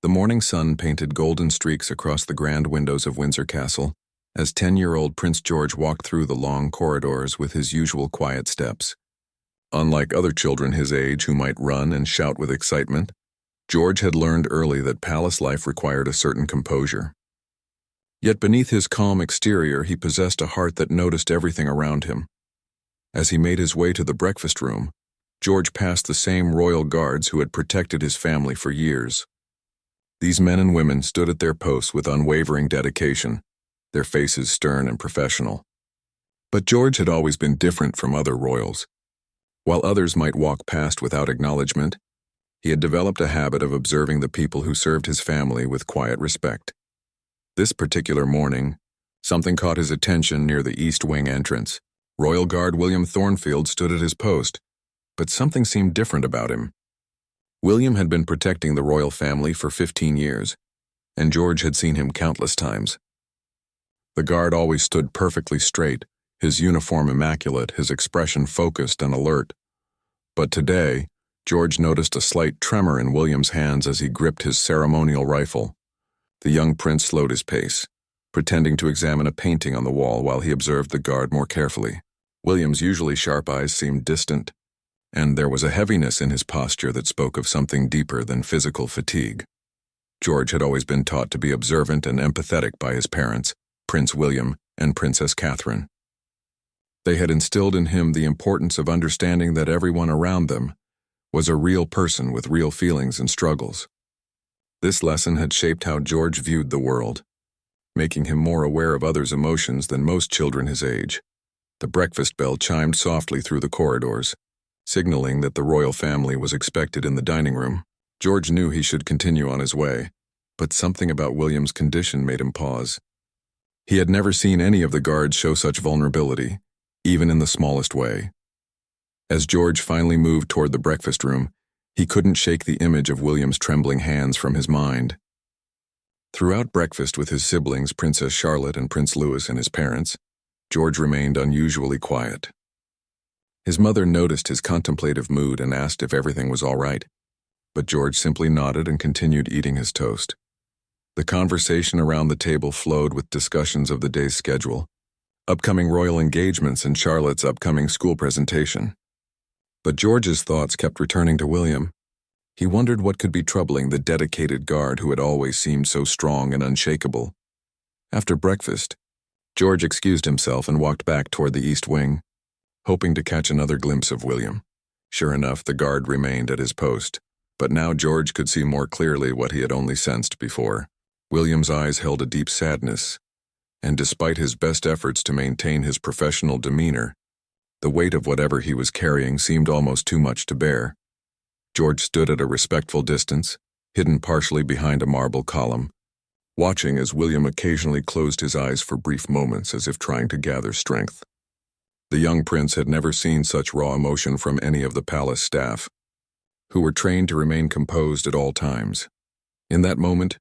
The morning sun painted golden streaks across the grand windows of Windsor Castle as 10-year-old Prince George walked through the long corridors with his usual quiet steps. Unlike other children his age who might run and shout with excitement, George had learned early that palace life required a certain composure. Yet beneath his calm exterior he possessed a heart that noticed everything around him. As he made his way to the breakfast room, George passed the same royal guards who had protected his family for years. These men and women stood at their posts with unwavering dedication, their faces stern and professional. But George had always been different from other royals. While others might walk past without acknowledgement, he had developed a habit of observing the people who served his family with quiet respect. This particular morning, something caught his attention near the East Wing entrance. Royal Guard William Thornfield stood at his post, but something seemed different about him. William had been protecting the royal family for 15 years, and George had seen him countless times. The guard always stood perfectly straight, his uniform immaculate, his expression focused and alert. But today, George noticed a slight tremor in William's hands as he gripped his ceremonial rifle. The young prince slowed his pace, pretending to examine a painting on the wall while he observed the guard more carefully. William's usually sharp eyes seemed distant, and there was a heaviness in his posture that spoke of something deeper than physical fatigue. George had always been taught to be observant and empathetic by his parents, Prince William and Princess Catherine. They had instilled in him the importance of understanding that everyone around them was a real person with real feelings and struggles. This lesson had shaped how George viewed the world, making him more aware of others' emotions than most children his age. The breakfast bell chimed softly through the corridors, signaling that the royal family was expected in the dining room. George knew he should continue on his way, but something about William's condition made him pause. He had never seen any of the guards show such vulnerability, even in the smallest way. As George finally moved toward the breakfast room, he couldn't shake the image of William's trembling hands from his mind. Throughout breakfast with his siblings, Princess Charlotte and Prince Louis and his parents, George remained unusually quiet. His mother noticed his contemplative mood and asked if everything was all right, but George simply nodded and continued eating his toast. The conversation around the table flowed with discussions of the day's schedule, upcoming royal engagements and Charlotte's upcoming school presentation. But George's thoughts kept returning to William. He wondered what could be troubling the dedicated guard who had always seemed so strong and unshakable. After breakfast, George excused himself and walked back toward the East Wing, hoping to catch another glimpse of William. Sure enough, the guard remained at his post, but now George could see more clearly what he had only sensed before. William's eyes held a deep sadness, and despite his best efforts to maintain his professional demeanor, the weight of whatever he was carrying seemed almost too much to bear. George stood at a respectful distance, hidden partially behind a marble column, watching as William occasionally closed his eyes for brief moments as if trying to gather strength. The young prince had never seen such raw emotion from any of the palace staff, who were trained to remain composed at all times. In that moment,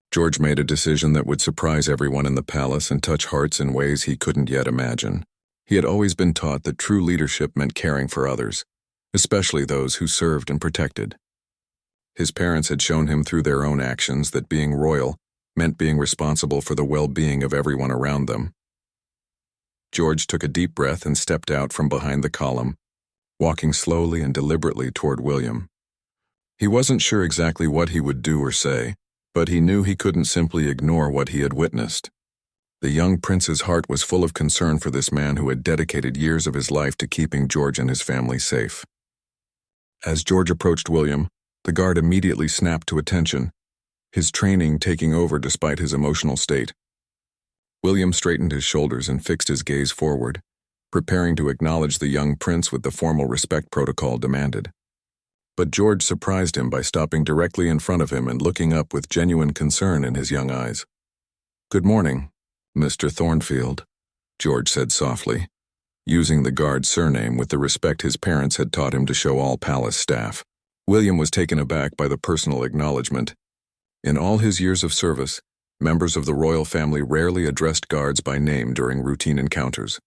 George made a decision that would surprise everyone in the palace and touch hearts in ways he couldn't yet imagine. He had always been taught that true leadership meant caring for others, especially those who served and protected. His parents had shown him through their own actions that being royal meant being responsible for the well-being of everyone around them. George took a deep breath and stepped out from behind the column, walking slowly and deliberately toward William. He wasn't sure exactly what he would do or say, but he knew he couldn't simply ignore what he had witnessed. The young prince's heart was full of concern for this man who had dedicated years of his life to keeping George and his family safe. As George approached William, the guard immediately snapped to attention, his training taking over despite his emotional state. William straightened his shoulders and fixed his gaze forward, preparing to acknowledge the young prince with the formal respect protocol demanded. But George surprised him by stopping directly in front of him and looking up with genuine concern in his young eyes. "Good morning, Mr. Thornfield," George said softly, using the guard's surname with the respect his parents had taught him to show all palace staff. William was taken aback by the personal acknowledgement. In all his years of service, members of the royal family rarely addressed guards by name during routine encounters.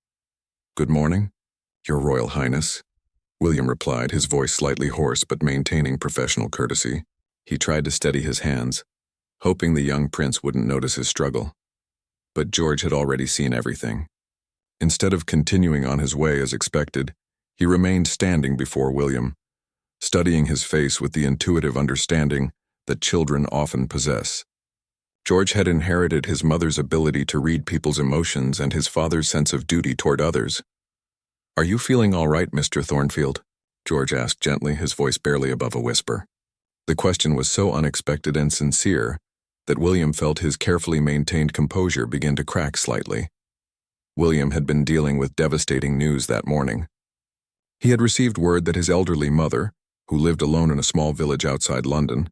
"Good morning, Your Royal Highness," William replied, his voice slightly hoarse but maintaining professional courtesy. He tried to steady his hands, hoping the young prince wouldn't notice his struggle. But George had already seen everything. Instead of continuing on his way as expected, he remained standing before William, studying his face with the intuitive understanding that children often possess. George had inherited his mother's ability to read people's emotions and his father's sense of duty toward others. "Are you feeling all right, Mr. Thornfield?" George asked gently, his voice barely above a whisper. The question was so unexpected and sincere that William felt his carefully maintained composure begin to crack slightly. William had been dealing with devastating news that morning. He had received word that his elderly mother, who lived alone in a small village outside London,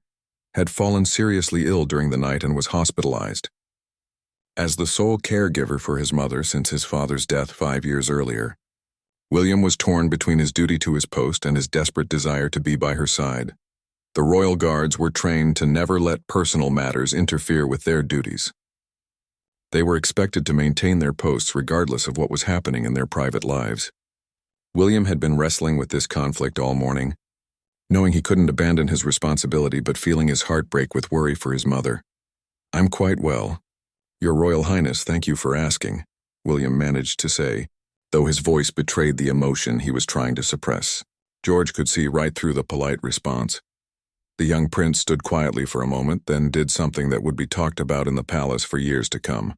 had fallen seriously ill during the night and was hospitalized. As the sole caregiver for his mother since his father's death 5 years earlier, William was torn between his duty to his post and his desperate desire to be by her side. The Royal Guards were trained to never let personal matters interfere with their duties. They were expected to maintain their posts regardless of what was happening in their private lives. William had been wrestling with this conflict all morning, knowing he couldn't abandon his responsibility but feeling his heart break with worry for his mother. "I'm quite well. Your Royal Highness, thank you for asking," William managed to say, though his voice betrayed the emotion he was trying to suppress. George could see right through the polite response. The young prince stood quietly for a moment, then did something that would be talked about in the palace for years to come.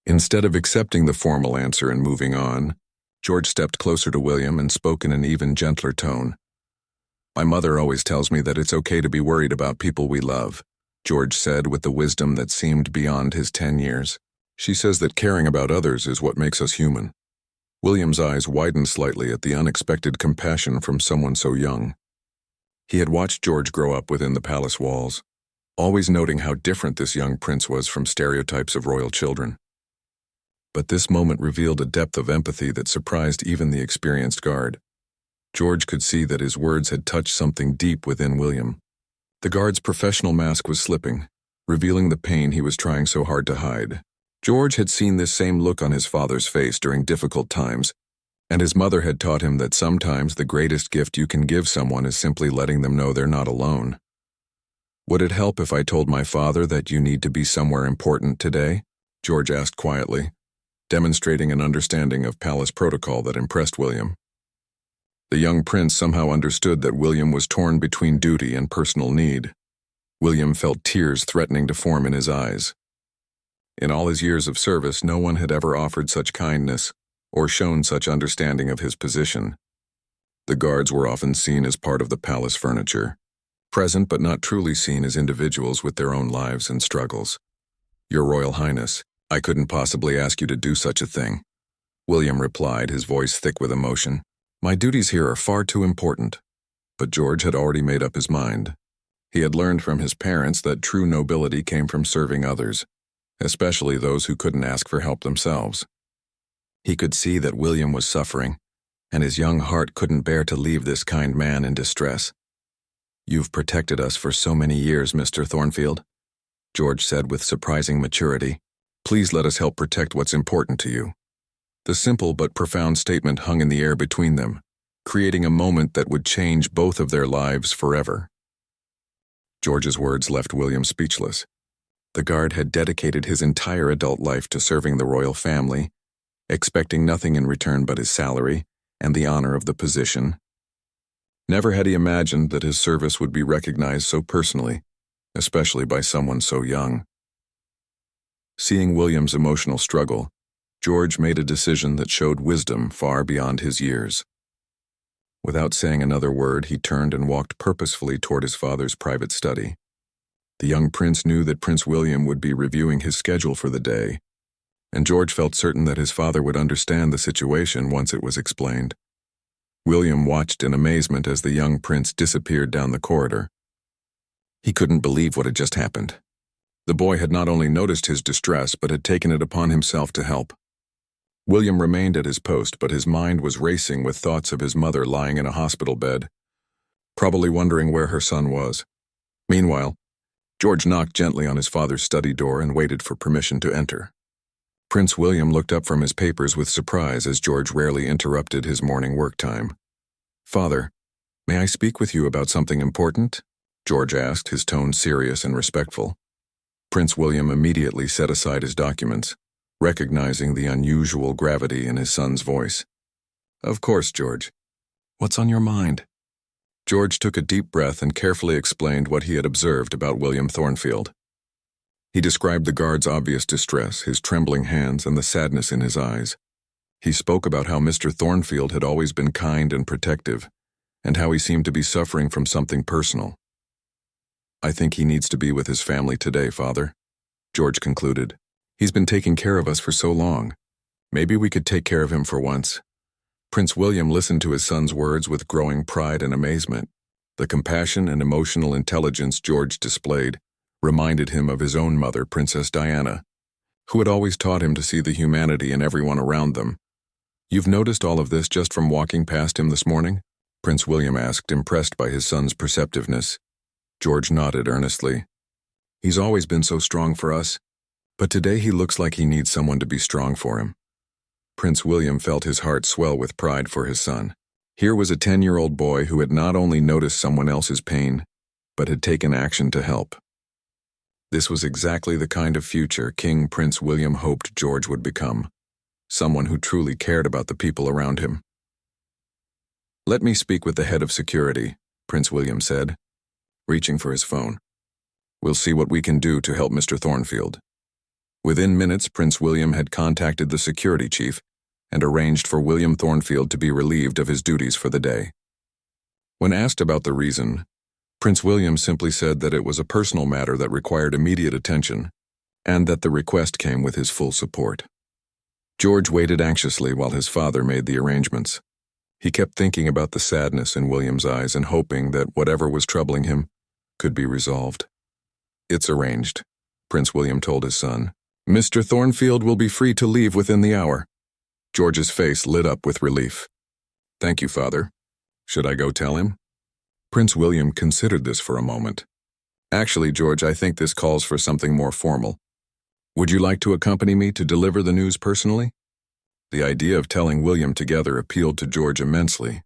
Instead of accepting the formal answer and moving on, George stepped closer to William and spoke in an even gentler tone. "My mother always tells me that it's okay to be worried about people we love," George said with the wisdom that seemed beyond his 10 years. "She says that caring about others is what makes us human." William's eyes widened slightly at the unexpected compassion from someone so young. He had watched George grow up within the palace walls, always noting how different this young prince was from stereotypes of royal children. But this moment revealed a depth of empathy that surprised even the experienced guard. George could see that his words had touched something deep within William. The guard's professional mask was slipping, revealing the pain he was trying so hard to hide. George had seen this same look on his father's face during difficult times, and his mother had taught him that sometimes the greatest gift you can give someone is simply letting them know they're not alone. "Would it help if I told my father that you need to be somewhere important today?" George asked quietly, demonstrating an understanding of palace protocol that impressed William. The young prince somehow understood that William was torn between duty and personal need. William felt tears threatening to form in his eyes. In all his years of service, no one had ever offered such kindness or shown such understanding of his position. The guards were often seen as part of the palace furniture, present but not truly seen as individuals with their own lives and struggles. "Your Royal Highness, I couldn't possibly ask you to do such a thing," William replied, his voice thick with emotion. "My duties here are far too important." But George had already made up his mind. He had learned from his parents that true nobility came from serving others, especially those who couldn't ask for help themselves. He could see that William was suffering, and his young heart couldn't bear to leave this kind man in distress. "You've protected us for so many years, Mr. Thornfield," George said with surprising maturity. "Please let us help protect what's important to you." The simple but profound statement hung in the air between them, creating a moment that would change both of their lives forever. George's words left William speechless. The guard had dedicated his entire adult life to serving the royal family, expecting nothing in return but his salary and the honor of the position. Never had he imagined that his service would be recognized so personally, especially by someone so young. Seeing William's emotional struggle, George made a decision that showed wisdom far beyond his years. Without saying another word, he turned and walked purposefully toward his father's private study. The young prince knew that Prince William would be reviewing his schedule for the day, and George felt certain that his father would understand the situation once it was explained. William watched in amazement as the young prince disappeared down the corridor. He couldn't believe what had just happened. The boy had not only noticed his distress, but had taken it upon himself to help. William remained at his post, but his mind was racing with thoughts of his mother lying in a hospital bed, probably wondering where her son was. Meanwhile, George knocked gently on his father's study door and waited for permission to enter. Prince William looked up from his papers with surprise as George rarely interrupted his morning work time. "Father, may I speak with you about something important?" George asked, his tone serious and respectful. Prince William immediately set aside his documents, recognizing the unusual gravity in his son's voice. "Of course, George. What's on your mind?" George took a deep breath and carefully explained what he had observed about William Thornfield. He described the guard's obvious distress, his trembling hands, and the sadness in his eyes. He spoke about how Mr. Thornfield had always been kind and protective, and how he seemed to be suffering from something personal. "I think he needs to be with his family today, Father," George concluded. "He's been taking care of us for so long. Maybe we could take care of him for once." Prince William listened to his son's words with growing pride and amazement. The compassion and emotional intelligence George displayed reminded him of his own mother, Princess Diana, who had always taught him to see the humanity in everyone around them. "You've noticed all of this just from walking past him this morning?" Prince William asked, impressed by his son's perceptiveness. George nodded earnestly. "He's always been so strong for us, but today he looks like he needs someone to be strong for him." Prince William felt his heart swell with pride for his son. Here was a 10-year-old boy who had not only noticed someone else's pain, but had taken action to help. This was exactly the kind of future King Prince William hoped George would become, someone who truly cared about the people around him. "Let me speak with the head of security," Prince William said, reaching for his phone. "We'll see what we can do to help Mr. Thornfield." Within minutes, Prince William had contacted the security chief and arranged for William Thornfield to be relieved of his duties for the day. When asked about the reason, Prince William simply said that it was a personal matter that required immediate attention, and that the request came with his full support. George waited anxiously while his father made the arrangements. He kept thinking about the sadness in William's eyes and hoping that whatever was troubling him could be resolved. "It's arranged," Prince William told his son. "Mr. Thornfield will be free to leave within the hour." George's face lit up with relief. "Thank you, Father. Should I go tell him?" Prince William considered this for a moment. "Actually, George, I think this calls for something more formal. Would you like to accompany me to deliver the news personally?" The idea of telling William together appealed to George immensely.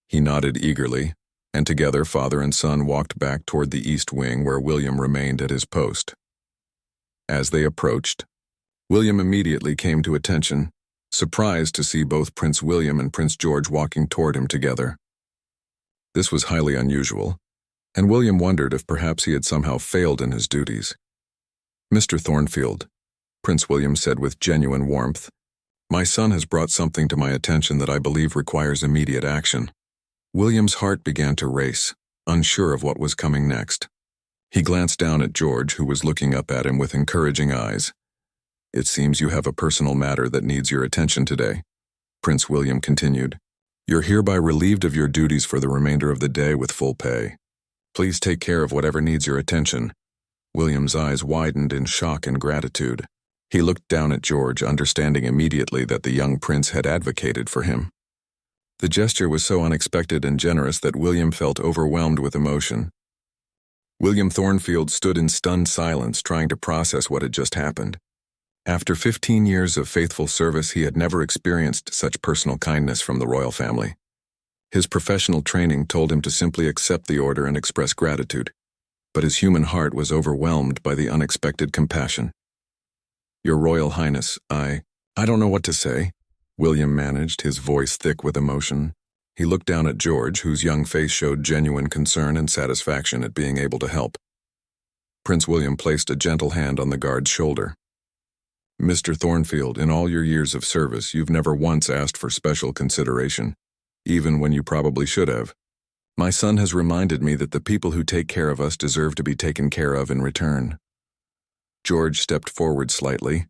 He nodded eagerly, and together father and son walked back toward the east wing where William remained at his post. As they approached, William immediately came to attention, surprised to see both Prince William and Prince George walking toward him together. This was highly unusual, and William wondered if perhaps he had somehow failed in his duties. "Mr. Thornfield," Prince William said with genuine warmth, "my son has brought something to my attention that I believe requires immediate action." William's heart began to race, unsure of what was coming next. He glanced down at George, who was looking up at him with encouraging eyes. "It seems you have a personal matter that needs your attention today," Prince William continued. "You're hereby relieved of your duties for the remainder of the day with full pay. Please take care of whatever needs your attention." William's eyes widened in shock and gratitude. He looked down at George, understanding immediately that the young prince had advocated for him. The gesture was so unexpected and generous that William felt overwhelmed with emotion. William Thornfield stood in stunned silence, trying to process what had just happened. After 15 years of faithful service, he had never experienced such personal kindness from the royal family. His professional training told him to simply accept the order and express gratitude, but his human heart was overwhelmed by the unexpected compassion. "Your Royal Highness, I don't know what to say," William managed, his voice thick with emotion. He looked down at George, whose young face showed genuine concern and satisfaction at being able to help. Prince William placed a gentle hand on the guard's shoulder. "Mr. Thornfield, in all your years of service, you've never once asked for special consideration, even when you probably should have. My son has reminded me that the people who take care of us deserve to be taken care of in return." George stepped forward slightly,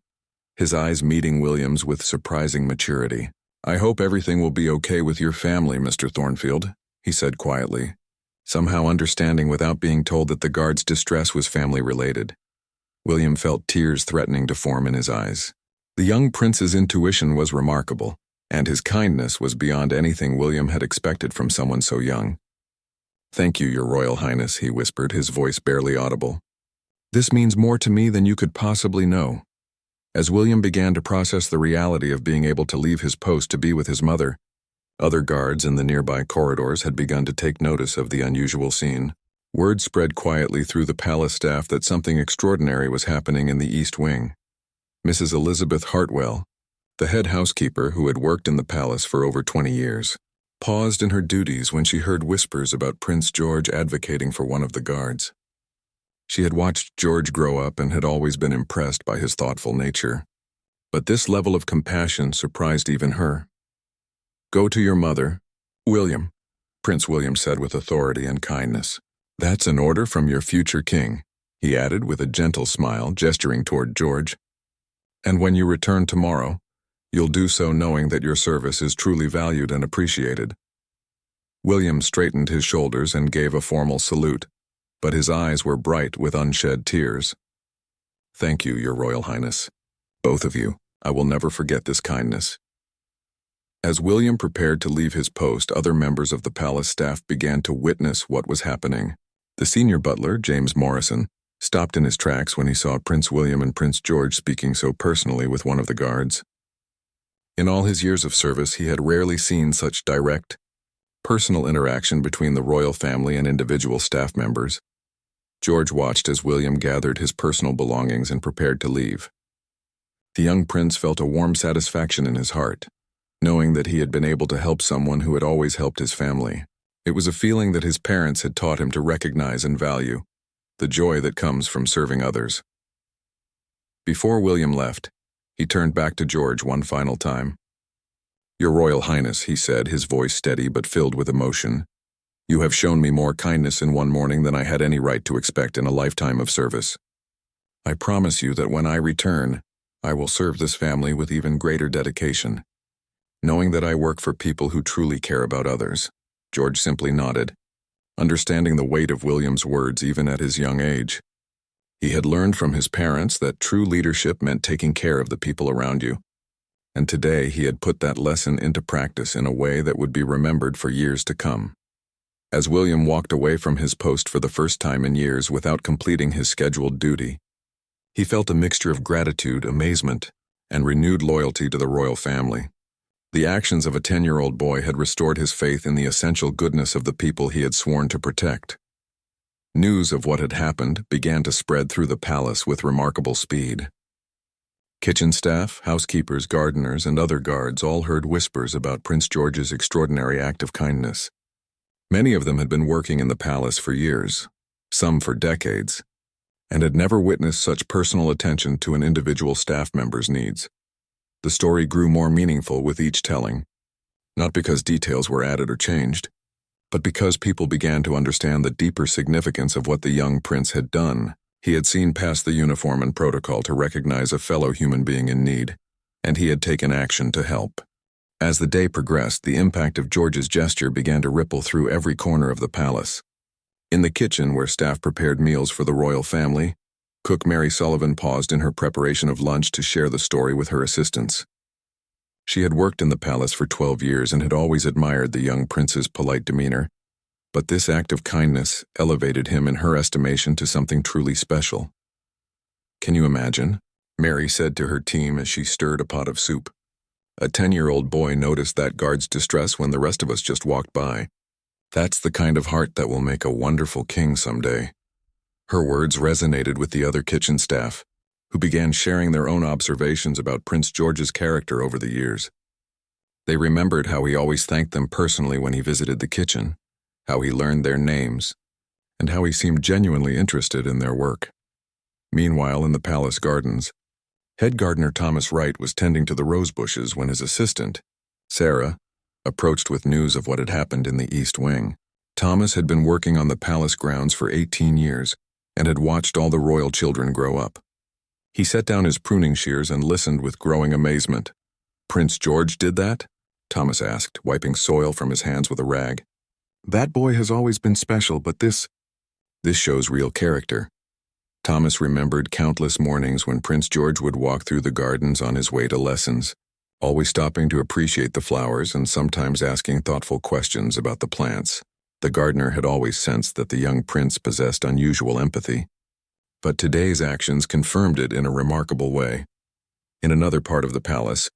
his eyes meeting William's with surprising maturity. "I hope everything will be okay with your family, Mr. Thornfield," he said quietly, somehow understanding without being told that the guard's distress was family-related. William felt tears threatening to form in his eyes. The young prince's intuition was remarkable, and his kindness was beyond anything William had expected from someone so young. "Thank you, Your Royal Highness," he whispered, his voice barely audible. "This means more to me than you could possibly know." As William began to process the reality of being able to leave his post to be with his mother, other guards in the nearby corridors had begun to take notice of the unusual scene. Word spread quietly through the palace staff that something extraordinary was happening in the East Wing. Mrs. Elizabeth Hartwell, the head housekeeper who had worked in the palace for over 20 years, paused in her duties when she heard whispers about Prince George advocating for one of the guards. She had watched George grow up and had always been impressed by his thoughtful nature. But this level of compassion surprised even her. "Go to your mother, William," Prince William said with authority and kindness. "That's an order from your future king," he added with a gentle smile, gesturing toward George. "And when you return tomorrow, you'll do so knowing that your service is truly valued and appreciated." William straightened his shoulders and gave a formal salute, but his eyes were bright with unshed tears. "Thank you, Your Royal Highness. Both of you. I will never forget this kindness." As William prepared to leave his post, other members of the palace staff began to witness what was happening. The senior butler, James Morrison, stopped in his tracks when he saw Prince William and Prince George speaking so personally with one of the guards. In all his years of service, he had rarely seen such direct, personal interaction between the royal family and individual staff members. George watched as William gathered his personal belongings and prepared to leave. The young prince felt a warm satisfaction in his heart, knowing that he had been able to help someone who had always helped his family. It was a feeling that his parents had taught him to recognize and value, the joy that comes from serving others. Before William left, he turned back to George one final time. "Your Royal Highness," he said, his voice steady but filled with emotion, "you have shown me more kindness in one morning than I had any right to expect in a lifetime of service. I promise you that when I return, I will serve this family with even greater dedication, knowing that I work for people who truly care about others." George simply nodded, understanding the weight of William's words even at his young age. He had learned from his parents that true leadership meant taking care of the people around you, and today he had put that lesson into practice in a way that would be remembered for years to come. As William walked away from his post for the first time in years without completing his scheduled duty, he felt a mixture of gratitude, amazement, and renewed loyalty to the royal family. The actions of a 10-year-old boy had restored his faith in the essential goodness of the people he had sworn to protect. News of what had happened began to spread through the palace with remarkable speed. Kitchen staff, housekeepers, gardeners, and other guards all heard whispers about Prince George's extraordinary act of kindness. Many of them had been working in the palace for years, some for decades, and had never witnessed such personal attention to an individual staff member's needs. The story grew more meaningful with each telling, not because details were added or changed, but because people began to understand the deeper significance of what the young prince had done. He had seen past the uniform and protocol to recognize a fellow human being in need, and he had taken action to help. As the day progressed, the impact of George's gesture began to ripple through every corner of the palace. In the kitchen, where staff prepared meals for the royal family, cook Mary Sullivan paused in her preparation of lunch to share the story with her assistants. She had worked in the palace for 12 years and had always admired the young prince's polite demeanor, but this act of kindness elevated him in her estimation to something truly special. "Can you imagine?" Mary said to her team as she stirred a pot of soup. "A 10-year-old boy noticed that guard's distress when the rest of us just walked by. That's the kind of heart that will make a wonderful king someday." Her words resonated with the other kitchen staff, who began sharing their own observations about Prince George's character over the years. They remembered how he always thanked them personally when he visited the kitchen, how he learned their names, and how he seemed genuinely interested in their work. Meanwhile, in the palace gardens, head gardener Thomas Wright was tending to the rose bushes when his assistant, Sarah, approached with news of what had happened in the East Wing. Thomas had been working on the palace grounds for 18 years and had watched all the royal children grow up. He set down his pruning shears and listened with growing amazement. "Prince George did that?" Thomas asked, wiping soil from his hands with a rag. "That boy has always been special, but this shows real character." Thomas remembered countless mornings when Prince George would walk through the gardens on his way to lessons, always stopping to appreciate the flowers and sometimes asking thoughtful questions about the plants. The gardener had always sensed that the young prince possessed unusual empathy, but today's actions confirmed it in a remarkable way. In another part of the palace,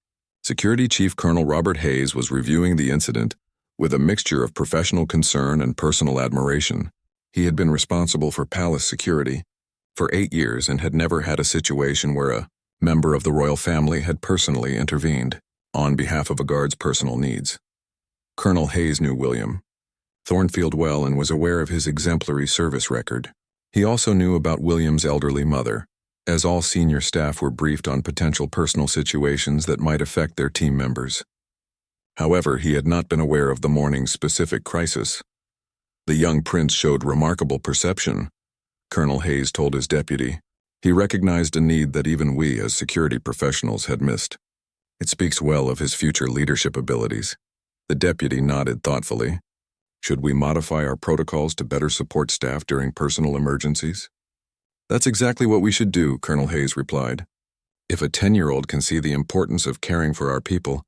Security Chief Colonel Robert Hayes was reviewing the incident with a mixture of professional concern and personal admiration. He had been responsible for palace security for 8 years and had never had a situation where a member of the royal family had personally intervened on behalf of a guard's personal needs. Colonel Hayes knew William Thornfield well and was aware of his exemplary service record. He also knew about William's elderly mother, as all senior staff were briefed on potential personal situations that might affect their team members. However, he had not been aware of the morning's specific crisis. The young prince showed remarkable perception, Colonel Hayes told his deputy. He recognized a need that even we as security professionals had missed. It speaks well of his future leadership abilities. The deputy nodded thoughtfully. Should we modify our protocols to better support staff during personal emergencies? That's exactly what we should do, Colonel Hayes replied. If a 10-year-old can see the importance of caring for our people,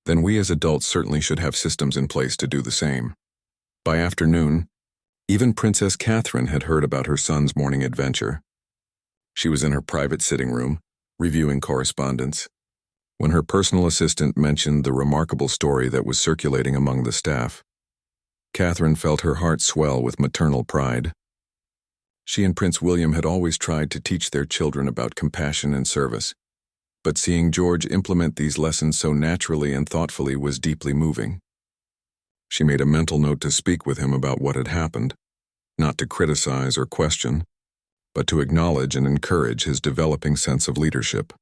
then we as adults certainly should have systems in place to do the same. By afternoon, even Princess Catherine had heard about her son's morning adventure. She was in her private sitting room, reviewing correspondence, when her personal assistant mentioned the remarkable story that was circulating among the staff. Catherine felt her heart swell with maternal pride. She and Prince William had always tried to teach their children about compassion and service, but seeing George implement these lessons so naturally and thoughtfully was deeply moving. She made a mental note to speak with him about what had happened, not to criticize or question, but to acknowledge and encourage his developing sense of leadership.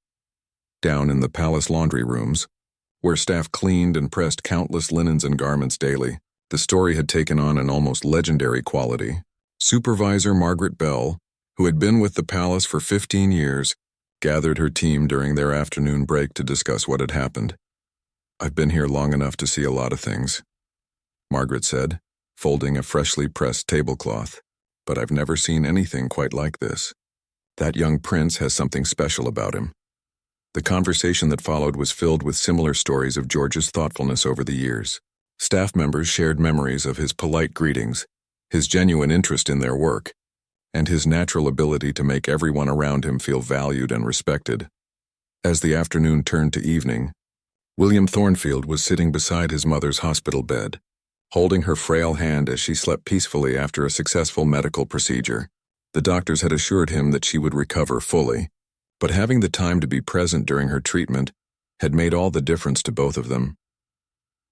Down in the palace laundry rooms, where staff cleaned and pressed countless linens and garments daily, the story had taken on an almost legendary quality. Supervisor Margaret Bell, who had been with the palace for 15 years, gathered her team during their afternoon break to discuss what had happened. "I've been here long enough to see a lot of things," Margaret said, folding a freshly pressed tablecloth, "but I've never seen anything quite like this. That young prince has something special about him." The conversation that followed was filled with similar stories of George's thoughtfulness over the years. Staff members shared memories of his polite greetings, his genuine interest in their work, and his natural ability to make everyone around him feel valued and respected. As the afternoon turned to evening, William Thornfield was sitting beside his mother's hospital bed, holding her frail hand as she slept peacefully after a successful medical procedure. The doctors had assured him that she would recover fully, but having the time to be present during her treatment had made all the difference to both of them.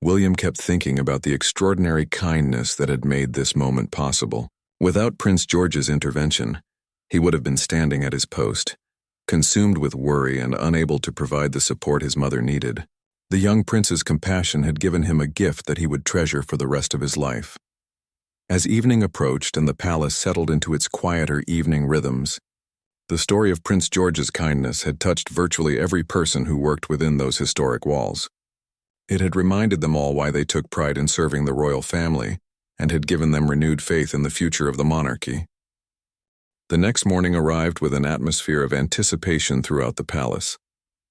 William kept thinking about the extraordinary kindness that had made this moment possible. Without Prince George's intervention, he would have been standing at his post, consumed with worry and unable to provide the support his mother needed. The young prince's compassion had given him a gift that he would treasure for the rest of his life. As evening approached and the palace settled into its quieter evening rhythms, the story of Prince George's kindness had touched virtually every person who worked within those historic walls. It had reminded them all why they took pride in serving the royal family and had given them renewed faith in the future of the monarchy. The next morning arrived with an atmosphere of anticipation throughout the palace.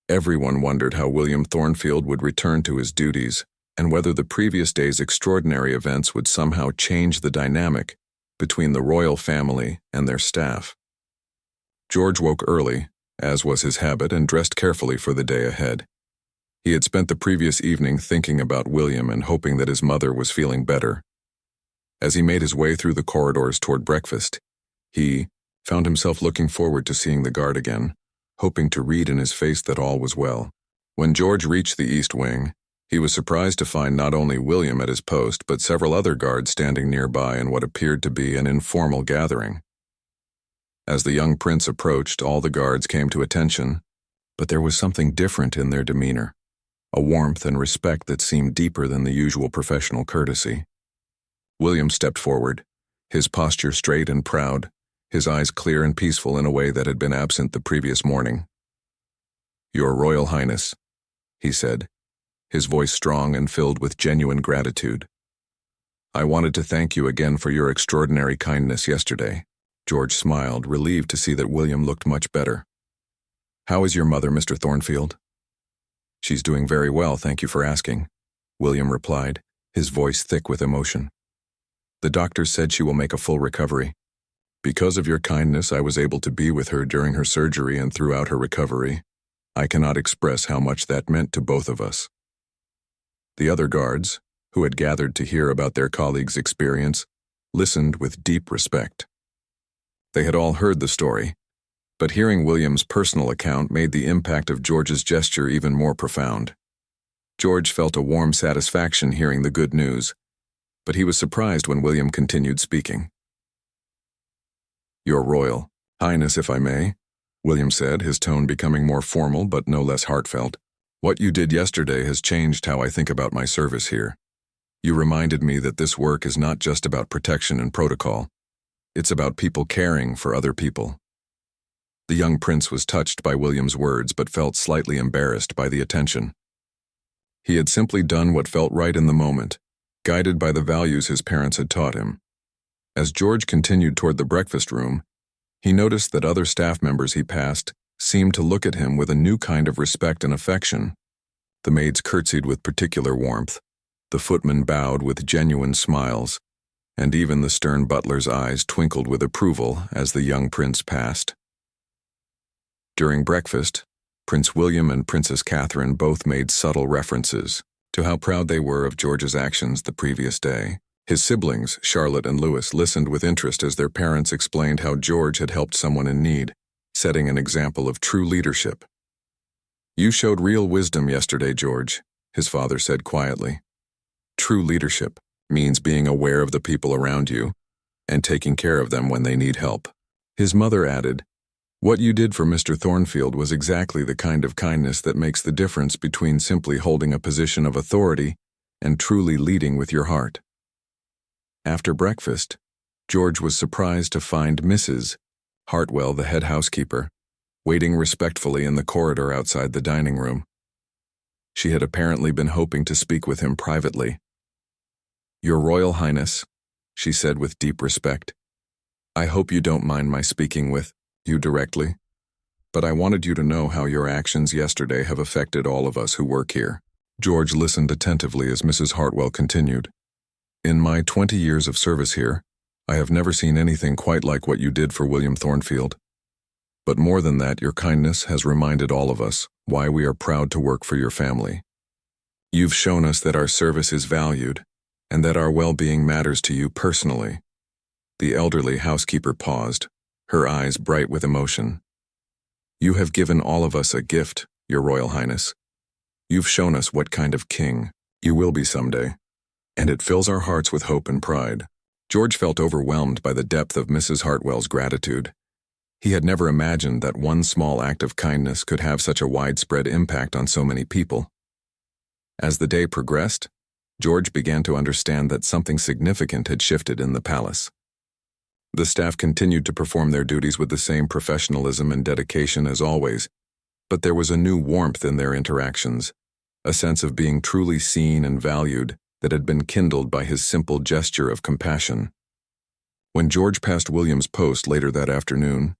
Everyone wondered how William Thornfield would return to his duties and whether the previous day's extraordinary events would somehow change the dynamic between the royal family and their staff. George woke early, as was his habit, and dressed carefully for the day ahead. He had spent the previous evening thinking about William and hoping that his mother was feeling better. As he made his way through the corridors toward breakfast, he found himself looking forward to seeing the guard again, hoping to read in his face that all was well. When George reached the East Wing, he was surprised to find not only William at his post, but several other guards standing nearby in what appeared to be an informal gathering. As the young prince approached, all the guards came to attention, but there was something different in their demeanor, a warmth and respect that seemed deeper than the usual professional courtesy. William stepped forward, his posture straight and proud, his eyes clear and peaceful in a way that had been absent the previous morning. "Your Royal Highness," he said, his voice strong and filled with genuine gratitude. "I wanted to thank you again for your extraordinary kindness yesterday." George smiled, relieved to see that William looked much better. "How is your mother, Mr. Thornfield?" "She's doing very well, thank you for asking," William replied, his voice thick with emotion. "The doctors said she will make a full recovery. Because of your kindness, I was able to be with her during her surgery and throughout her recovery. I cannot express how much that meant to both of us." The other guards, who had gathered to hear about their colleague's experience, listened with deep respect. They had all heard the story, but hearing William's personal account made the impact of George's gesture even more profound. George felt a warm satisfaction hearing the good news, but he was surprised when William continued speaking. "Your Royal Highness, if I may," William said, his tone becoming more formal but no less heartfelt. "What you did yesterday has changed how I think about my service here. You reminded me that this work is not just about protection and protocol. It's about people caring for other people." The young prince was touched by William's words but felt slightly embarrassed by the attention. He had simply done what felt right in the moment, guided by the values his parents had taught him. As George continued toward the breakfast room, he noticed that other staff members he passed seemed to look at him with a new kind of respect and affection. The maids curtsied with particular warmth, the footmen bowed with genuine smiles, and even the stern butler's eyes twinkled with approval as the young prince passed. During breakfast, Prince William and Princess Catherine both made subtle references to how proud they were of George's actions the previous day. His siblings, Charlotte and Louis, listened with interest as their parents explained how George had helped someone in need, setting an example of true leadership. "You showed real wisdom yesterday, George," his father said quietly. "True leadership means being aware of the people around you and taking care of them when they need help." His mother added, "What you did for Mr. Thornfield was exactly the kind of kindness that makes the difference between simply holding a position of authority and truly leading with your heart." After breakfast, George was surprised to find Mrs. Hartwell, the head housekeeper, waiting respectfully in the corridor outside the dining room. She had apparently been hoping to speak with him privately. "Your Royal Highness," she said with deep respect, "I hope you don't mind my speaking with you directly, but I wanted you to know how your actions yesterday have affected all of us who work here." George listened attentively as Mrs. Hartwell continued. "In my 20 years of service here, I have never seen anything quite like what you did for William Thornfield. But more than that, your kindness has reminded all of us why we are proud to work for your family. You've shown us that our service is valued and that our well-being matters to you personally." The elderly housekeeper paused, her eyes bright with emotion. "You have given all of us a gift, Your Royal Highness. You've shown us what kind of king you will be someday, and it fills our hearts with hope and pride." George felt overwhelmed by the depth of Mrs. Hartwell's gratitude. He had never imagined that one small act of kindness could have such a widespread impact on so many people. As the day progressed, George began to understand that something significant had shifted in the palace. The staff continued to perform their duties with the same professionalism and dedication as always, but there was a new warmth in their interactions, a sense of being truly seen and valued that had been kindled by his simple gesture of compassion. When George passed William's post later that afternoon,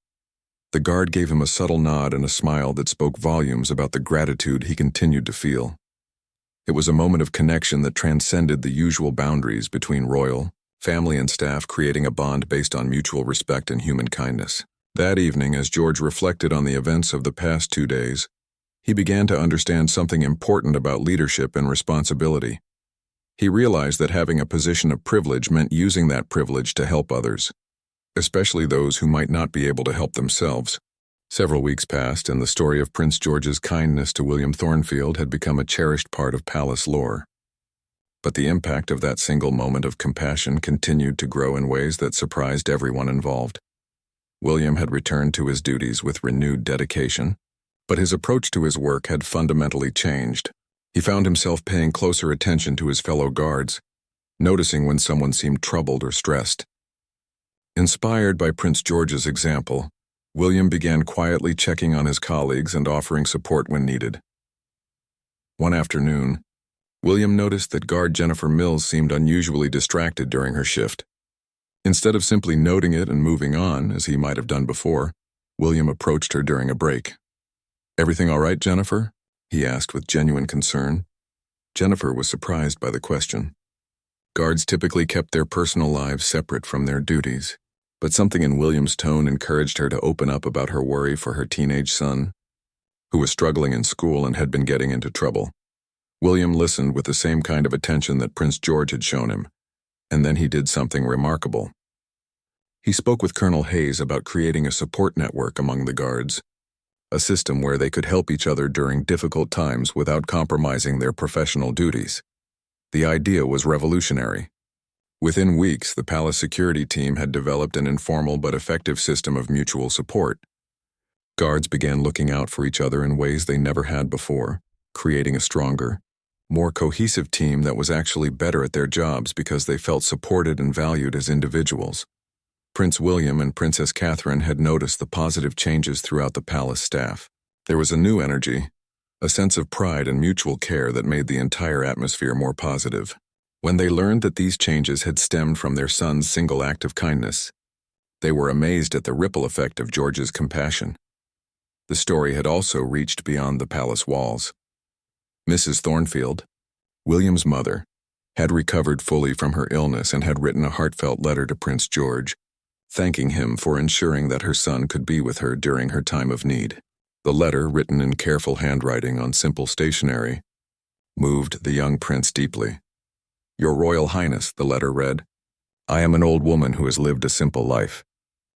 the guard gave him a subtle nod and a smile that spoke volumes about the gratitude he continued to feel. It was a moment of connection that transcended the usual boundaries between royal, family, and staff, creating a bond based on mutual respect and human kindness. That evening, as George reflected on the events of the past 2 days, he began to understand something important about leadership and responsibility. He realized that having a position of privilege meant using that privilege to help others, especially those who might not be able to help themselves. Several weeks passed, and the story of Prince George's kindness to William Thornfield had become a cherished part of palace lore. But the impact of that single moment of compassion continued to grow in ways that surprised everyone involved. William had returned to his duties with renewed dedication, but his approach to his work had fundamentally changed. He found himself paying closer attention to his fellow guards, noticing when someone seemed troubled or stressed. Inspired by Prince George's example, William began quietly checking on his colleagues and offering support when needed. One afternoon, William noticed that guard Jennifer Mills seemed unusually distracted during her shift. Instead of simply noting it and moving on, as he might have done before, William approached her during a break. "Everything all right, Jennifer?" he asked with genuine concern. Jennifer was surprised by the question. Guards typically kept their personal lives separate from their duties, but something in William's tone encouraged her to open up about her worry for her teenage son, who was struggling in school and had been getting into trouble. William listened with the same kind of attention that Prince George had shown him, And then he did something remarkable. He spoke with Colonel Hayes about creating a support network among the guards, a system where they could help each other during difficult times without compromising their professional duties. The idea was revolutionary. Within weeks, the palace security team had developed an informal but effective system of mutual support. Guards began looking out for each other in ways they never had before, creating a stronger, more cohesive team that was actually better at their jobs because they felt supported and valued as individuals. Prince William and Princess Catherine had noticed the positive changes throughout the palace staff. There was a new energy, a sense of pride and mutual care that made the entire atmosphere more positive. When they learned that these changes had stemmed from their son's single act of kindness, they were amazed at the ripple effect of George's compassion. The story had also reached beyond the palace walls. Mrs. Thornfield, William's mother, had recovered fully from her illness and had written a heartfelt letter to Prince George, thanking him for ensuring that her son could be with her during her time of need. The letter, written in careful handwriting on simple stationery, moved the young prince deeply. "Your Royal Highness," the letter read, "I am an old woman who has lived a simple life,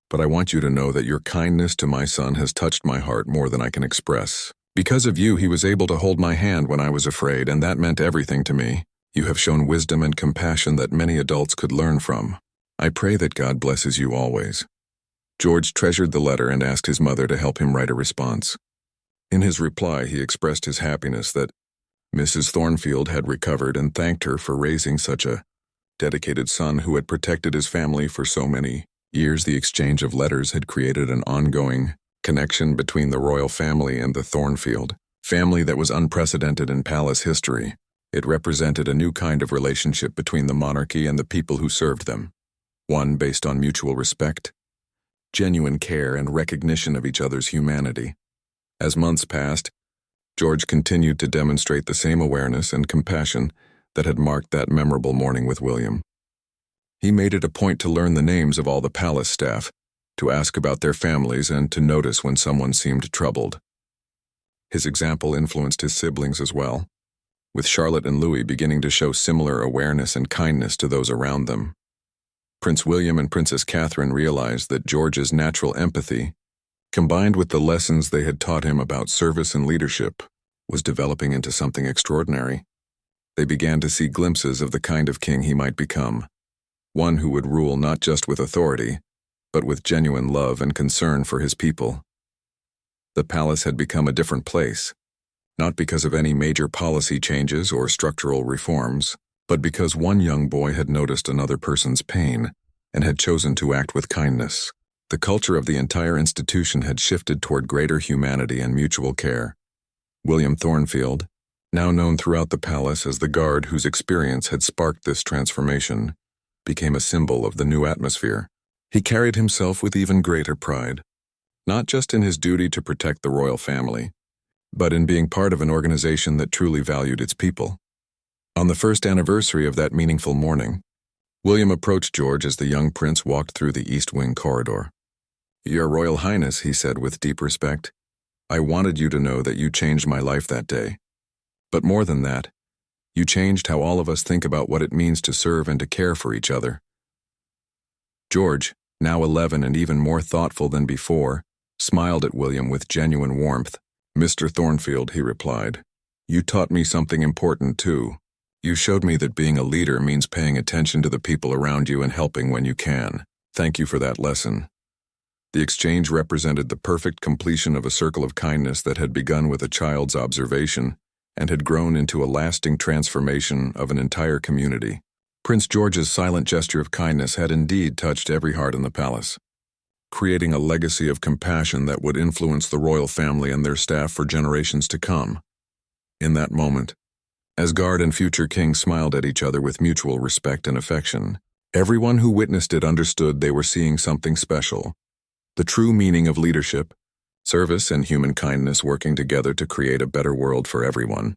but I want you to know that your kindness to my son has touched my heart more than I can express. Because of you, he was able to hold my hand when I was afraid, and that meant everything to me. You have shown wisdom and compassion that many adults could learn from. I pray that God blesses you always." George treasured the letter and asked his mother to help him write a response. In his reply, he expressed his happiness that Mrs. Thornfield had recovered and thanked her for raising such a dedicated son who had protected his family for so many years. The exchange of letters had created an ongoing connection between the royal family and the Thornfield family that was unprecedented in palace history. It represented a new kind of relationship between the monarchy and the people who served them, one based on mutual respect, genuine care, and recognition of each other's humanity. As months passed, George continued to demonstrate the same awareness and compassion that had marked that memorable morning with William. He made it a point to learn the names of all the palace staff, to ask about their families, and to notice when someone seemed troubled. His example influenced his siblings as well, with Charlotte and Louis beginning to show similar awareness and kindness to those around them. Prince William and Princess Catherine realized that George's natural empathy, combined with the lessons they had taught him about service and leadership, was developing into something extraordinary. They began to see glimpses of the kind of king he might become, one who would rule not just with authority, but with genuine love and concern for his people. The palace had become a different place, not because of any major policy changes or structural reforms, but because one young boy had noticed another person's pain and had chosen to act with kindness. The culture of the entire institution had shifted toward greater humanity and mutual care. William Thornfield, now known throughout the palace as the guard whose experience had sparked this transformation, became a symbol of the new atmosphere. He carried himself with even greater pride, not just in his duty to protect the royal family, but in being part of an organization that truly valued its people. On the first anniversary of that meaningful morning, William approached George as the young prince walked through the East Wing corridor. "Your Royal Highness," he said with deep respect, "I wanted you to know that you changed my life that day. But more than that, you changed how all of us think about what it means to serve and to care for each other." George, now 11 and even more thoughtful than before, smiled at William with genuine warmth. "Mr. Thornfield," he replied, "you taught me something important too. You showed me that being a leader means paying attention to the people around you and helping when you can. Thank you for that lesson." The exchange represented the perfect completion of a circle of kindness that had begun with a child's observation and had grown into a lasting transformation of an entire community. Prince George's silent gesture of kindness had indeed touched every heart in the palace, creating a legacy of compassion that would influence the royal family and their staff for generations to come. In that moment, as guard and future king smiled at each other with mutual respect and affection, everyone who witnessed it understood they were seeing something special, the true meaning of leadership, service, and human kindness working together to create a better world for everyone.